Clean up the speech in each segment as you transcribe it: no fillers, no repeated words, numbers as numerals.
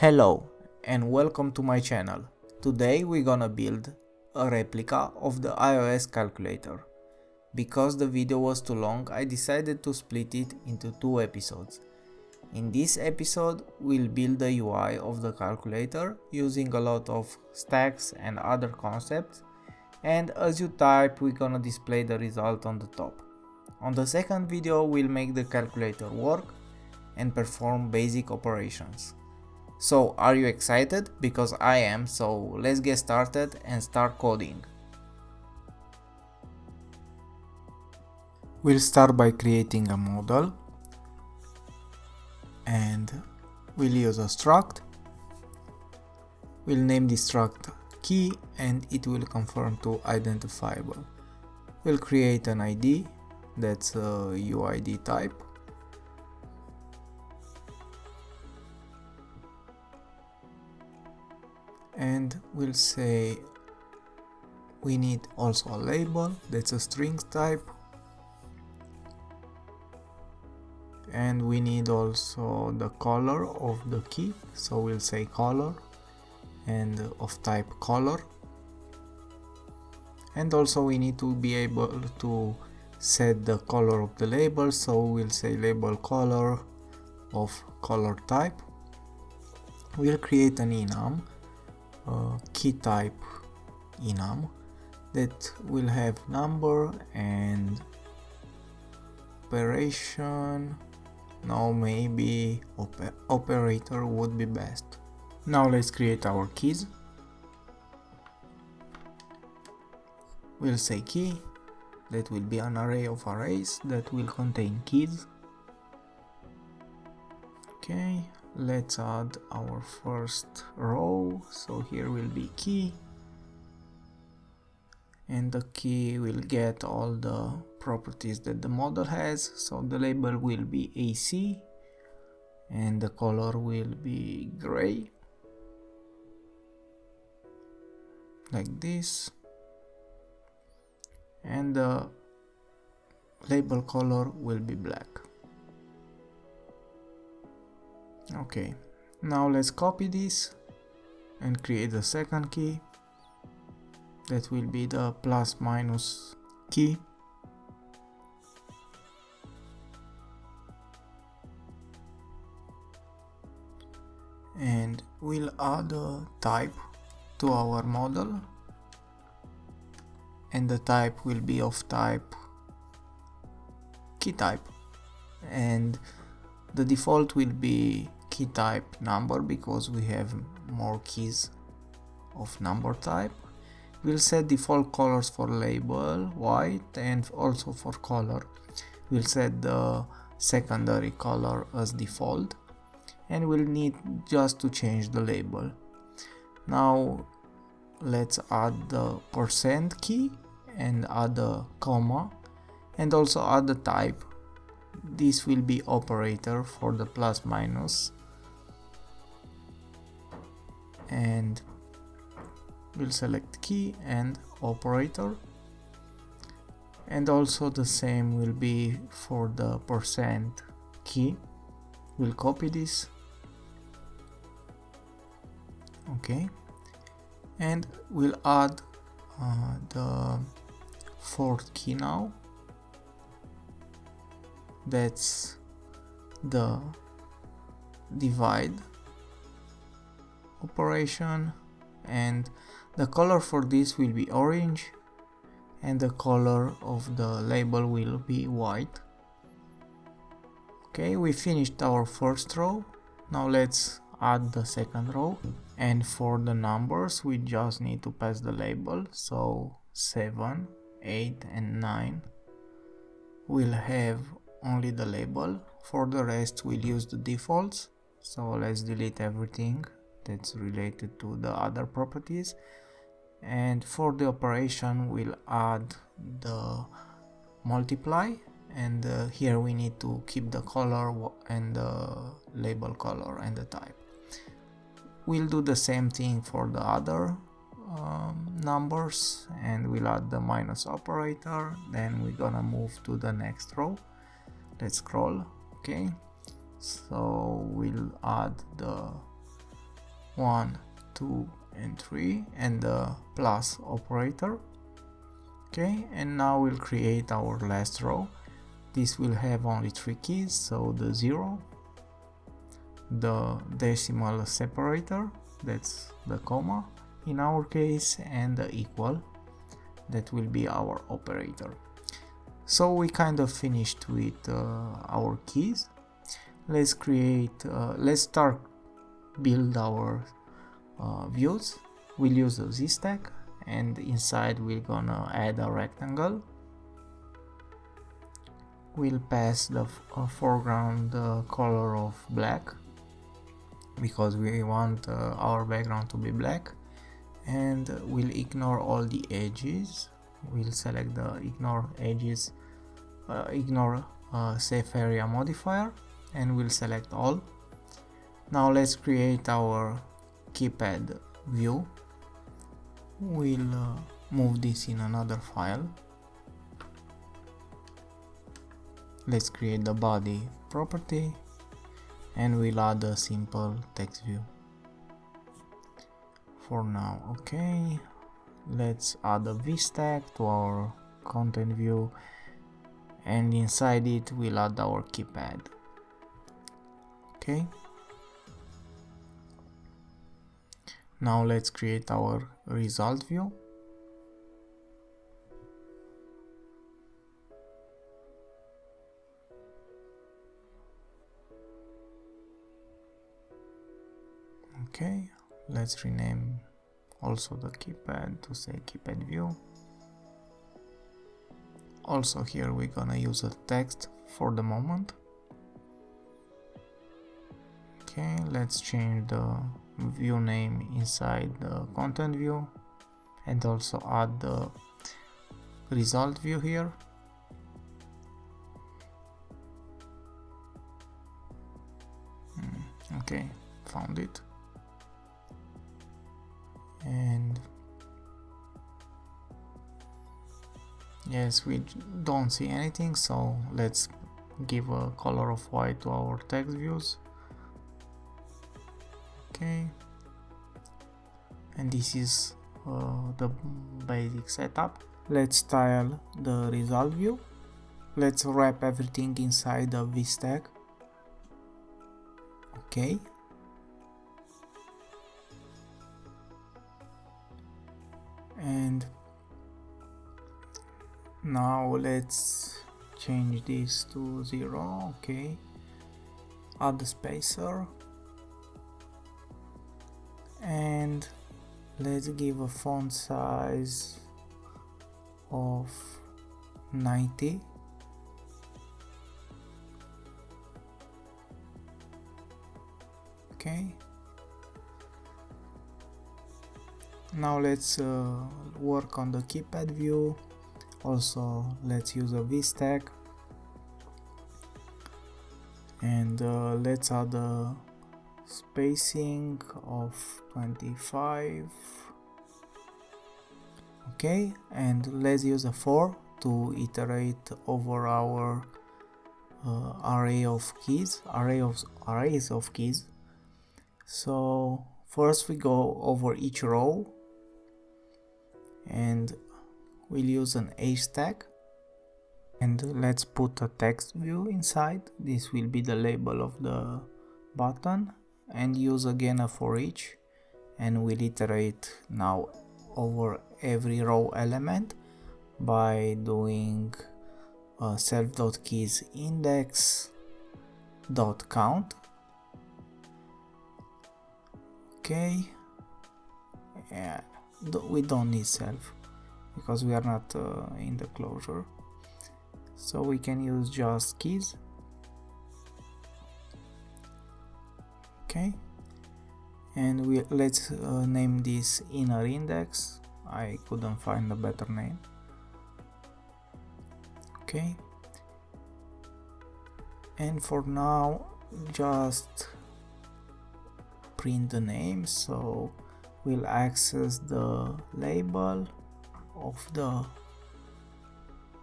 Hello and welcome to my channel. Today we're gonna build a replica of the iOS calculator. Because the video was too long, I decided to split it into two episodes. In this episode we'll build the UI of the calculator using a lot of stacks and other concepts, and as you type we're gonna display the result on the top. On the second video we'll make the calculator work and perform basic operations. So are you excited? Because I am, so let's get started and start coding. We'll start by creating a model and we'll use a struct. We'll name the struct key and it will conform to identifiable. We'll create an ID, that's a UID type. And we'll say we need also a label, that's a strings type, and we need also the color of the key, so we'll say color and of type color. And also we need to be able to set the color of the label, so we'll say label color of color type. We'll create an enum, key type enum, that will have number and operation. Now maybe operator would be best. Now let's create our keys. We'll say key, that will be an array of arrays that will contain keys. Okay, let's add our first row, so here will be key, and the key will get all the properties that the model has. So the label will be AC and the color will be gray, like this, and the label color will be black. Okay, now let's copy this and create the second key, that will be the plus minus key. And we'll add a type to our model, and the type will be of type key type, and the default will be key type number because we have more keys of number type. We'll set default colors for label white, and also for color we'll set the secondary color as default, and we'll need just to change the label. Now let's add the percent key and add a comma, and also add the type. This will be operator for the plus minus, and we'll select key and operator, and also the same will be for the percent key. We'll copy this. Okay, and we'll add the fourth key now, that's the divide operation, and the color for this will be orange and the color of the label will be white. Okay, we finished our first row. Now let's add the second row, and for the numbers we just need to pass the label, so 7, 8 and 9 will have only the label. For the rest we'll use the defaults, so let's delete everything that's related to the other properties. And for the operation we'll add the multiply, and here we need to keep the color and the label color and the type. We'll do the same thing for the other numbers, and we'll add the minus operator. Then we're gonna move to the next row. Let's scroll. Okay, so we'll add the 1, 2 and 3 and the plus operator. Okay, and now we'll create our last row. This will have only 3 keys, so the 0, the decimal separator, that's the comma in our case, and the equal, that will be our operator. So we kind of finished with our keys. Let's start build our views. We'll use a HStack, and inside we're gonna add a rectangle. We'll pass the foreground color of black because we want our background to be black, and we'll ignore all the edges. We'll select the ignore edges, ignore safe area modifier, and we'll select all. Now let's create our keypad view. We'll move this in another file. Let's create the body property, and we'll add a simple text view for now. Okay, let's add a VStack to our content view, and inside it we'll add our keypad. Okay, now let's create our result view. Okay, let's rename also the keypad to say keypad view. Also here we're gonna use a text for the moment. Okay, let's change the view name inside the content view, and also add the result view here. Okay, found it. And yes, we don't see anything, so let's give a color of white to our text views. Okay, and this is the basic setup. Let's style the result view. Let's wrap everything inside the VStack. Okay, and now let's change this to 0. Okay, add the spacer, and let's give a font size of 90. Okay, now let's work on the keypad view. Also let's use a VStack, and let's add a spacing of 25. Okay, and let's use a for to iterate over our arrays of keys. So first we go over each row, and we'll use an HStack, and let's put a text view inside. This will be the label of the button, and use again a for each, and we'll iterate now over every row element by doing self.keys index.count. Okay, yeah, we don't need self because we are not in the closure, so we can use just keys. Okay, and let's name this inner index. I couldn't find a better name. Okay, and for now just print the name, so we'll access the label of the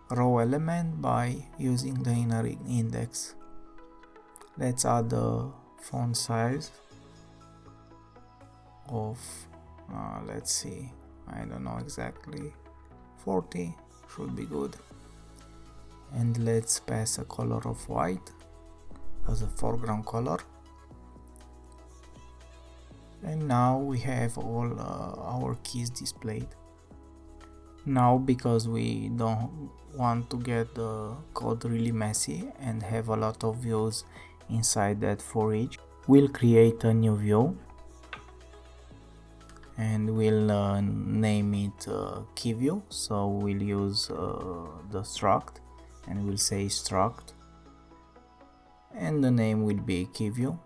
row element by using the inner index. Let's add the font size of let's see, I don't know exactly, 40 should be good. And let's pass a color of white as a foreground color. And now we have all our keys displayed. Now, because we don't want to get the code really messy and have a lot of views inside that for each, we'll create a new view and we'll name it key view. So we'll use the struct and we'll say struct, and the name will be key view.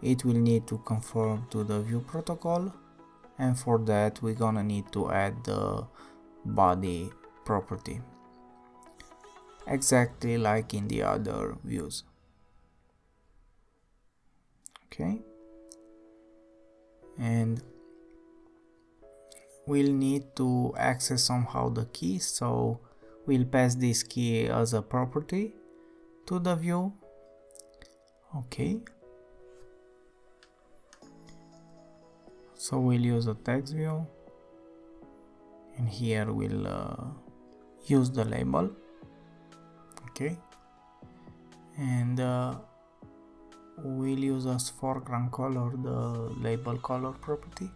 It will need to conform to the view protocol, and for that we're gonna need to add the body property, exactly like in the other views. Okay, and we'll need to access somehow the key, so we'll pass this key as a property to the view. Okay, so we'll use a text view, and here we'll use the label. Okay, and we'll use as foreground color the label color property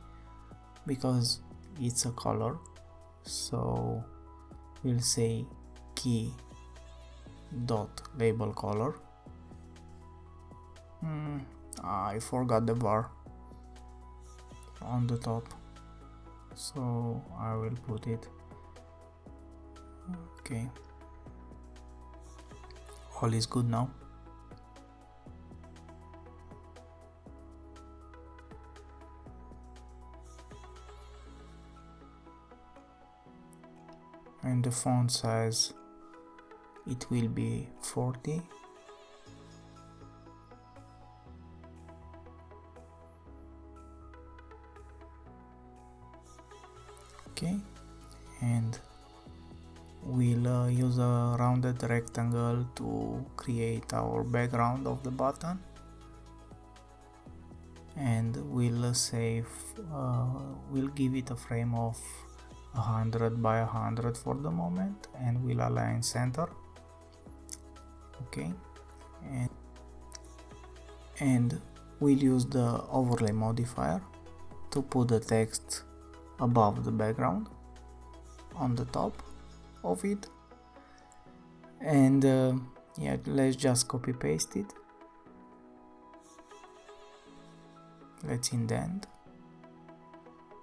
because it's a color. So we'll say key dot label color. I forgot the bar on the top, so I will put it. Okay, all is good now. And the font size, it will be 40. Okay, and we'll use a rounded rectangle to create our background of the button, and we'll give it a frame of 100 by 100 for the moment, and we'll align center. Okay, and we'll use the overlay modifier to put the text above the background on the top of it. And yeah, let's just copy paste it. Let's indent.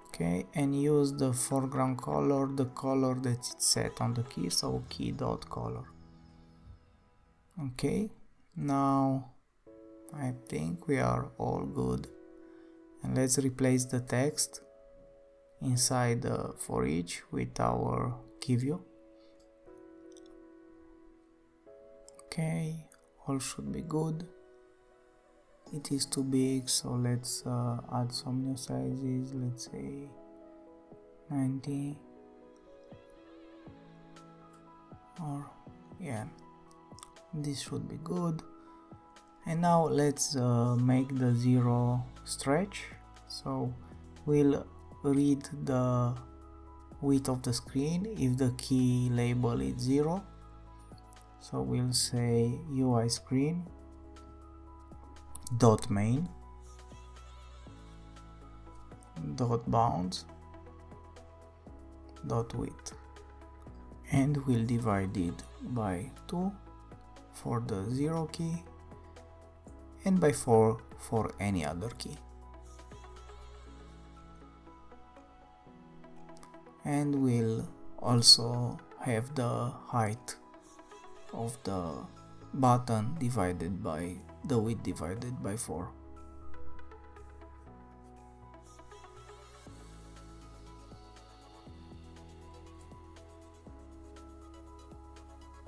Okay, and use the foreground color, the color that's set on the key, so key dot color. Okay, now I think we are all good, and let's replace the text inside the for each with our key view. Okay, all should be good. It is too big, so let's add some new sizes. Let's say 90, or yeah, this should be good. And now let's make the zero stretch, so we'll read the width of the screen if the key label is 0. So we'll say UI screen dot main dot bounds dot width, and we'll divide it by 2 for the 0 key and by 4 for any other key. And we'll also have the height of the button divided by the width divided by 4.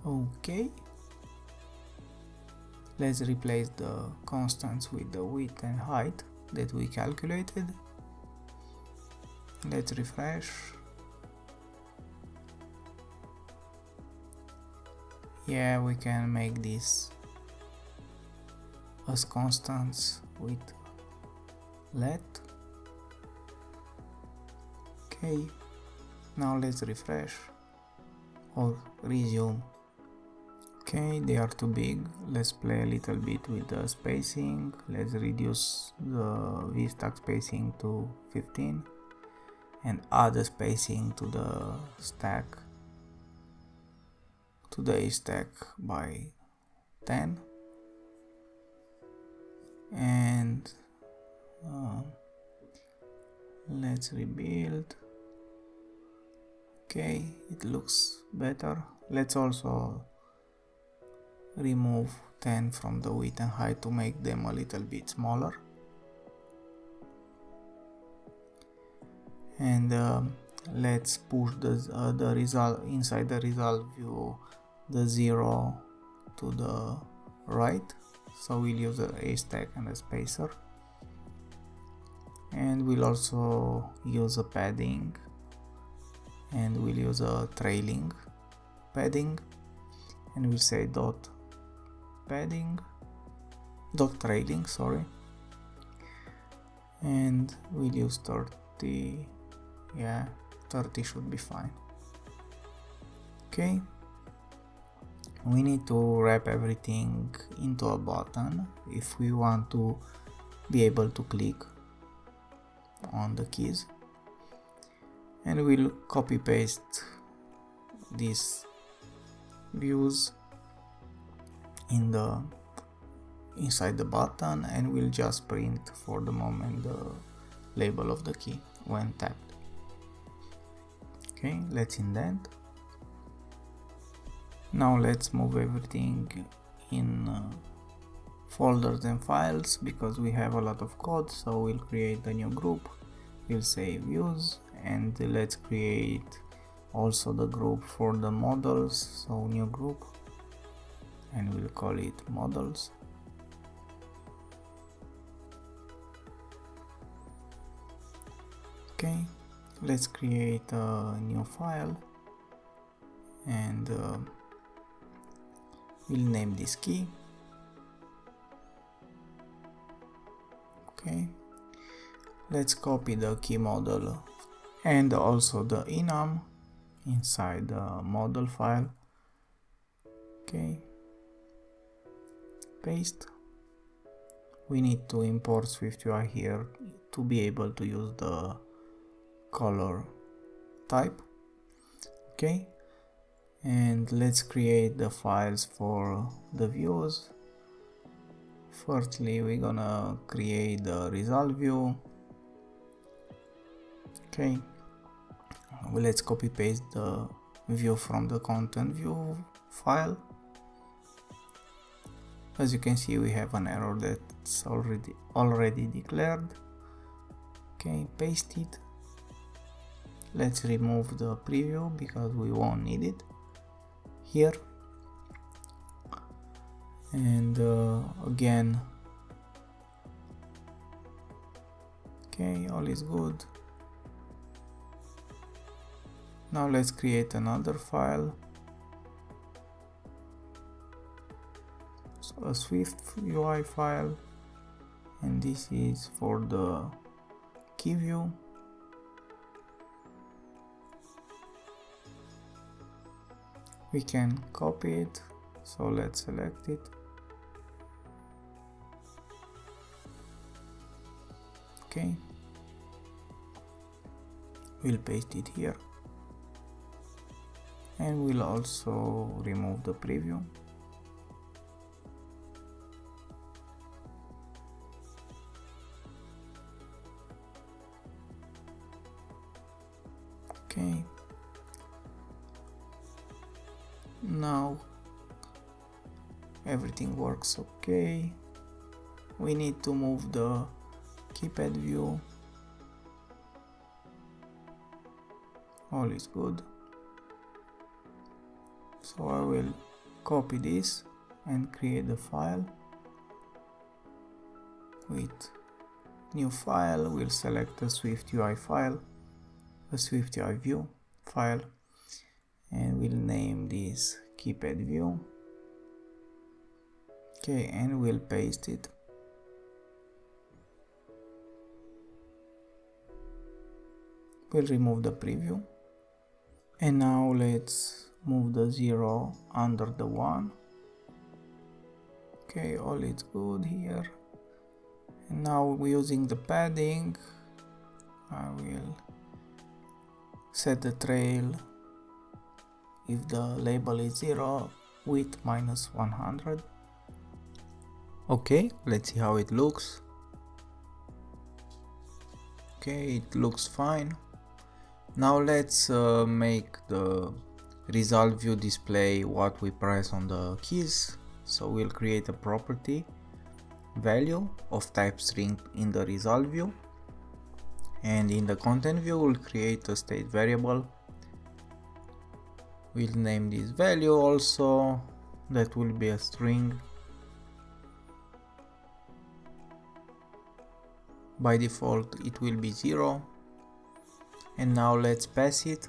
Okay, let's replace the constants with the width and height that we calculated. Let's refresh. Yeah, we can make this as constants with let. Okay, now let's refresh or resume. Okay, they are too big. Let's play a little bit with the spacing. Let's reduce the VStack spacing to 15 and add the spacing to the stack, to the HStack by 10. And let's rebuild. Okay, it looks better. Let's also remove 10 from the width and height to make them a little bit smaller. And let's push the result inside the result view, the 0 to the right. So we'll use a HStack and a spacer. And we'll also use a padding, and we'll use a trailing padding, and we'll say dot padding, dot trailing, sorry, and we'll use 30. Yeah, 30 should be fine. Okay, we need to wrap everything into a button if we want to be able to click on the keys, and we'll copy paste these views inside the button, and we'll just print for the moment the label of the key when tapped. Okay, let's indent. Now let's move everything in folders and files, because we have a lot of code. So we'll create a new group, we'll say views, and let's create also the group for the models. So new group, and we'll call it models. Okay, let's create a new file, and we'll name this key. Okay, let's copy the key model and also the enum inside the model file. Okay, paste. We need to import swiftui here to be able to use the color type. Okay, and let's create the files for the views. Firstly, we're gonna create the result view. Okay, well, let's copy paste the view from the content view file. As you can see, we have an error that's already declared. Okay, paste it. Let's remove the preview because we won't need it here. And again, okay, all is good. Now let's create another file, so a swiftui file, and this is for the key view. We can copy it, so let's select it. Okay, we'll paste it here, and we'll also remove the preview. Okay, now everything works okay. We need to move the keypad view. All is good. So I will copy this and create the file. With new file, we'll select a swiftui file, a swiftui view file, and we'll name this keypad view. Okay, and we'll paste it. We'll remove the preview. And now let's move the 0 under the 1. Okay, all is good here. And now using the padding, I will set the trail if the label is 0 with -100. Okay, let's see how it looks. Okay, it looks fine. Now let's make the result view display what we press on the keys. So we'll create a property value of type string in the result view, and in the content view we'll create a state variable. We'll name this value also, that will be a string. By default it will be 0. And now let's pass it.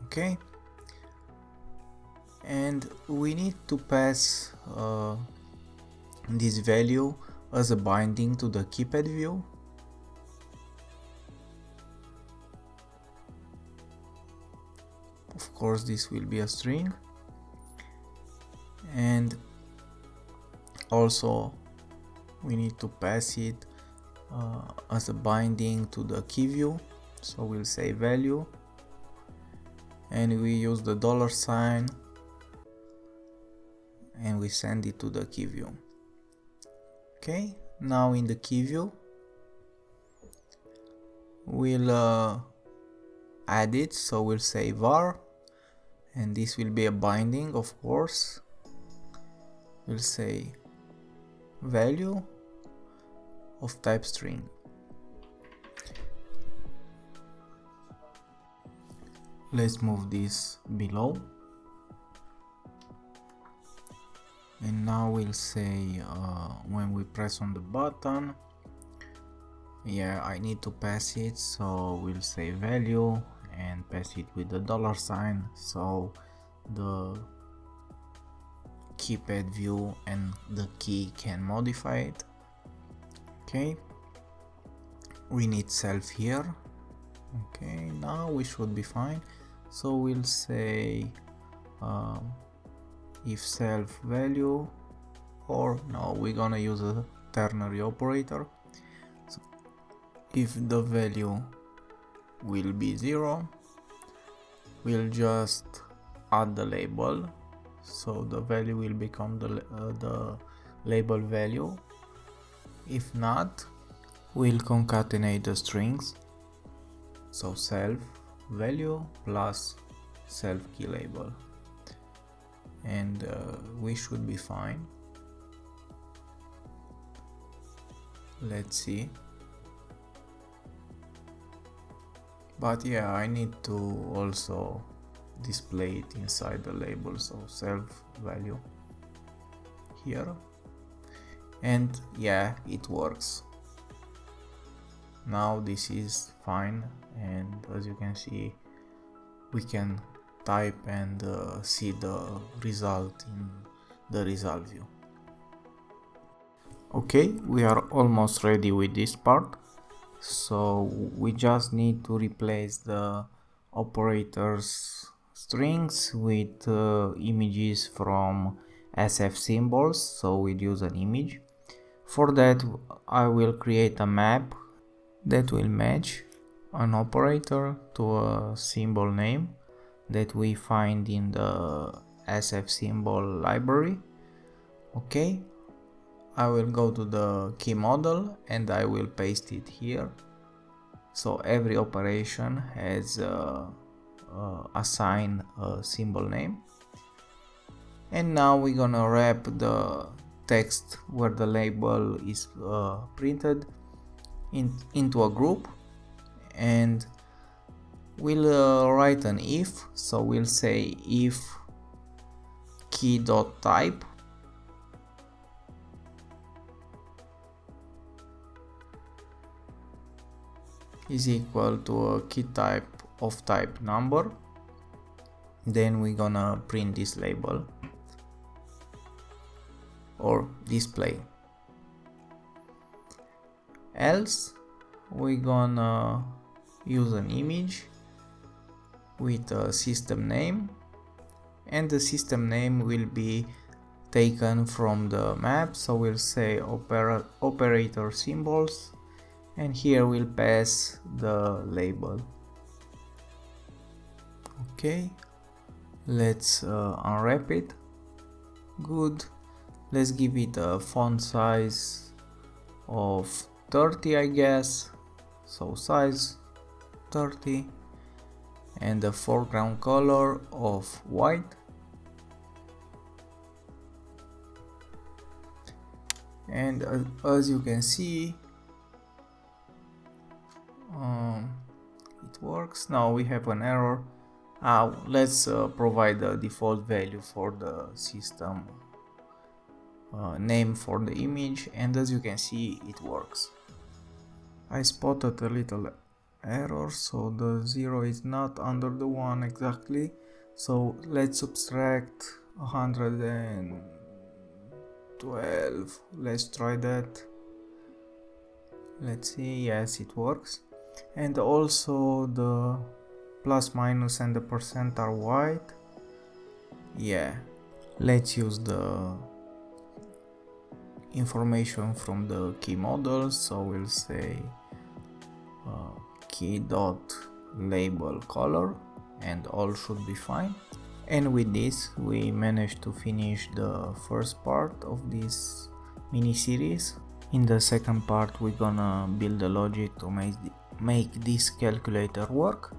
Okay, and we need to pass this value as a binding to the keypad view. Of course this will be a string, and also we need to pass it as a binding to the key view. So we'll say value, and we use the $, and we send it to the key view. Okay, now in the key view we'll add it, so we'll say var, and this will be a binding, of course. We'll say value of type string. Let's move this below, and now we'll say when we press on the button, yeah, I need to pass it, so we'll say value and pass it with the $, so the keypad view and the key can modify it. Okay, we need self here. Okay, now we should be fine. So we'll say if self value, or no, we're gonna use a ternary operator. So if the value will be 0, we'll just add the label, so the value will become the label value. If not, we'll concatenate the strings, so self value plus self key label, and we should be fine. Let's see. But yeah, I need to also display it inside the label, so self value here, and yeah, it works. Now this is fine, and as you can see, we can type and see the result in the result view. Okay, we are almost ready with this part, so we just need to replace the operators strings with images from SF symbols, so we'll use an image. For that I will create a map that will match an operator to a symbol name that we find in the SF symbol library. Okay, I will go to the key model and I will paste it here. So every operation has assigned a symbol name. And now we're gonna wrap the text where the label is printed into a group, and we'll write an if. So we'll say if key.type is equal to a key type of type number, then we're gonna print this label or display. Else we're gonna use an image with a system name, and the system name will be taken from the map, so we'll say operator symbols, and here we'll pass the label. Okay, let's unwrap it. Good. Let's give it a font size of 30, I guess, so size 30, and the foreground color of white. And as you can see, it works. Now we have an error. Let's provide the default value for the system name for the image, and as you can see, it works. I spotted a little error, so the 0 is not under the 1 exactly, so let's subtract 112. Let's try that. Let's see. Yes, it works. And also the plus minus and the percent are white. Yeah, let's use the information from the key model, so we'll say key dot label color, and all should be fine. And with this we managed to finish the first part of this mini series. In the second part we're gonna build the logic to make this calculator work.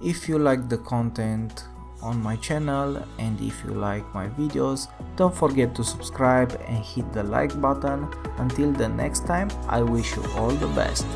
If you like the content on my channel, and if you like my videos, don't forget to subscribe and hit the like button. Until the next time, I wish you all the best.